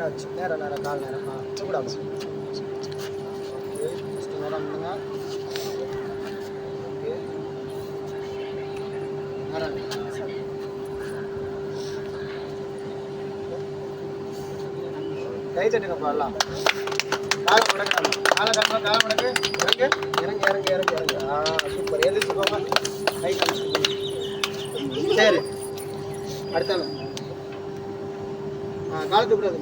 நேரம் வச்சு நேரம் கால் நேரம் கூடாது. ஓகே ஃபஸ்ட்டு நேரம் பண்ணுங்க. ஓகே நேரம் கை தட்டுங்க பாடலாம். காலை மடக்கணும். காலை மடக்கு. இறங்கு. சூப்பர். எந்திரிச்சு போங்க. கை காமிச்சு. சரி அடுத்தாலும் காலத்து கூடாது.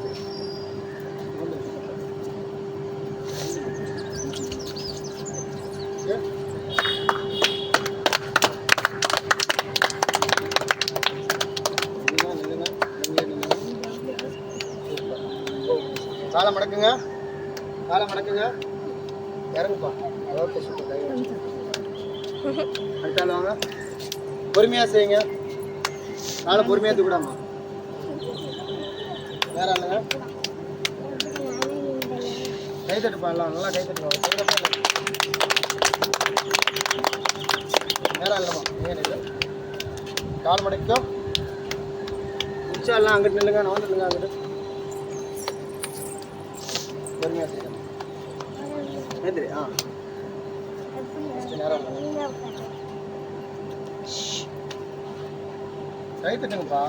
காலை மடக்குங்க. இறங்குப்பா. Okay super. அடுத்தாலும் வாங்க. பொறுமையாக செய்யுங்க. காலை பொறுமையாக தூக்கிடாமா. வேற இல்லைங்க. கை தட்டுப்பாடலாம். நல்லா கை தட்டுவாங்க. நேரம் இல்லைம்மா. ஏன் இல்லை கால் மடக்கும். உச்சாலாம் அங்கிட்டு நில்லுங்க. நான் வந்துடுங்க அங்கிட்டு. பொறுமையாக செய்யணும். நேந்திரி நேரம் இல்லை. கை தட்டுங்கப்பா.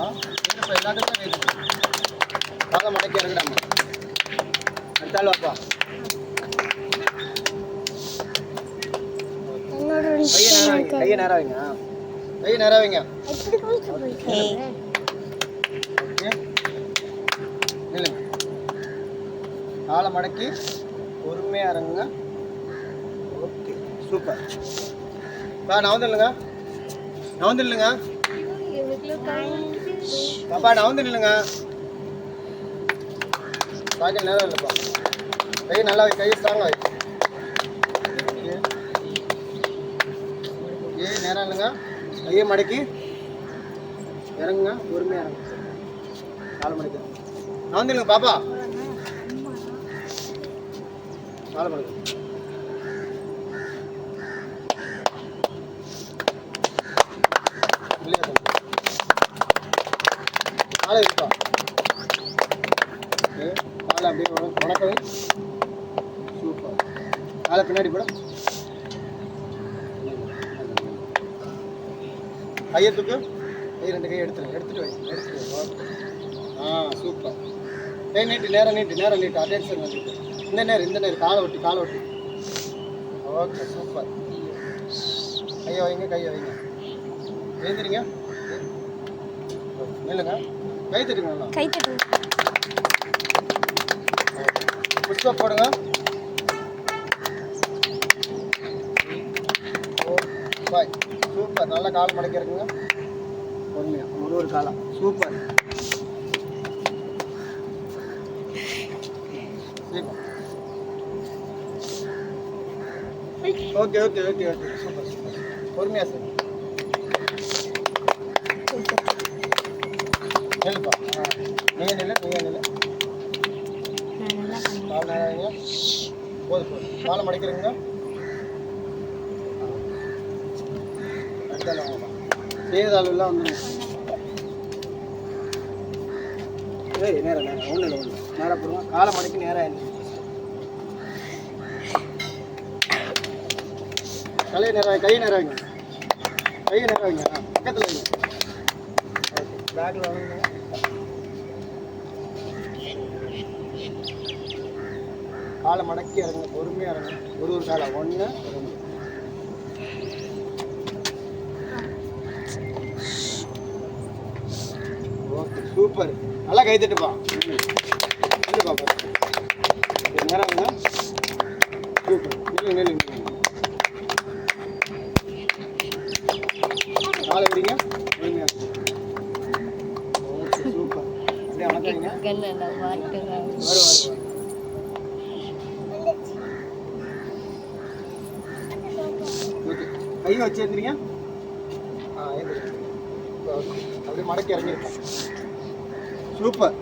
எல்லாத்துக்கும் கை தட்டு. காலை மடக்கி இறங்கிடாமா. அடுத்தாலும் வாப்பா. கையை நேரம் வைங்க. நில்லுங்க. காலை மடக்கி பொறுமையாக இறங்குங்க. Okay super. நவுந்துல்லுங்க. பாப்பா நவுந்து நில்லுங்க. சாய்க்கல் நேரம் இல்லைப்பா. கை நல்லா வை. கை ஸ்ட்ராங்காக வை. நேரம் இல்லைங்க. கையை மடக்கி இறங்குங்க. பொறுமையாக இறங்குங்க. காலை மடக்கி நவுந்துல்லுங்க பாப்பா. காலை மடக்கு. காலை இருக்கா. காலை அப்படியே வணக்கவே. சூப்பர். காலை பின்னாடி கூட. கையத்துக்கு கை 2 கை எடுத்துட்டு வை. சூப்பர். கை நீட்டு. நேரம் நீட்டு. அட்டென்ஷன் வந்துட்டு. இந்த நேரம் காலை ஒட்டி. Okay super. கையை வைங்க. எழுந்திரிங்க. நில்லுங்க. கை தட்டுங்க. புஷ்ப போடுங்க. சூப்பர். நல்லா கால் மடக்கி இருக்குங்க. பொறுமையா ஒரு காலம். சூப்பர். Okay super. பொறுமையா சார். நெல்லுப்பா. நீங்க நில்லு. கால் நேரம் போதும். காலை மடிக்கிறீங்க. அடுத்தாலும் செய்தாளெல்லாம் வந்து நேரம் ஒன்றும் இல்லை. நேராக போடுங்க. காலை மடக்கி நேராக எழுந்து கையை நேரம் வைங்க. பக்கத்தில் வைங்க. பேக்கில் வாங்க. காலை மடக்கி இறங்குங்க. பொறுமையாக இறங்குங்க. ஒரு காலை 1 2. Okay super. நல்லா கை தட்டுப்பா. நேரம் சூப்பர். நில்லுங்க. காலை விடுங்க. Okay super. அப்படியே வணக்கங்க. ஓகே கையை வச்சு எழுந்திரிங்க. அப்படியே மடக்கி இறங்கிருக்கேன். சூப்பர்.